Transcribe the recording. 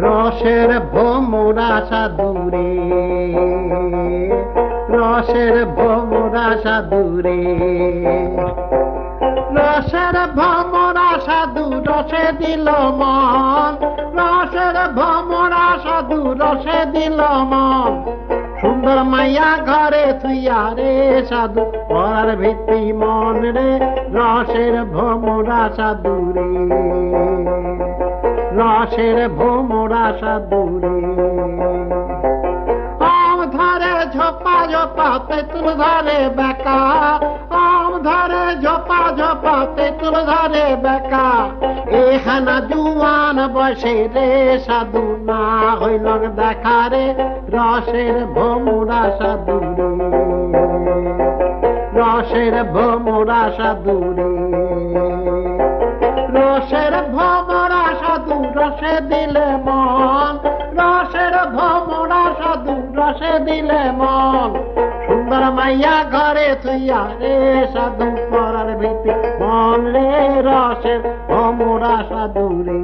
রসের ভোমরা সাদুরে, রসের ভোমরা সাদুরে, রসের ভোমরা সাধু রসে দিল মন, রসের ভোমরা সাধু রসে দিল মন। সুন্দর মাইয়া ঘরে থুইয়া রে সাধু পরার ভিত্তি মন রে, রসের ভোমরা সাধুরে, রসের ভোমরা সাধুরে। আম ধরে ঝোপা ঝোপা তেঁতুল ধরে বেকা, আম ধরে ঝোপা ঝোপা তেঁতুল ধরে বেকা। এখানা জুয়ান বসে রে সাধু না হইল দেখা রে, রসের ভোমরা সাধুরে, রসের ভোমরা সাধুরে। রসের ভোমরা সাধু রসে দিলে মন, রসের ভোমরা সাধু রসে দিলে মন। সুন্দর মাইয়া ঘরে থুইয়া রে সাধু পরার ভিত্তি মন রে, রসের ভোমরা সাধুরে।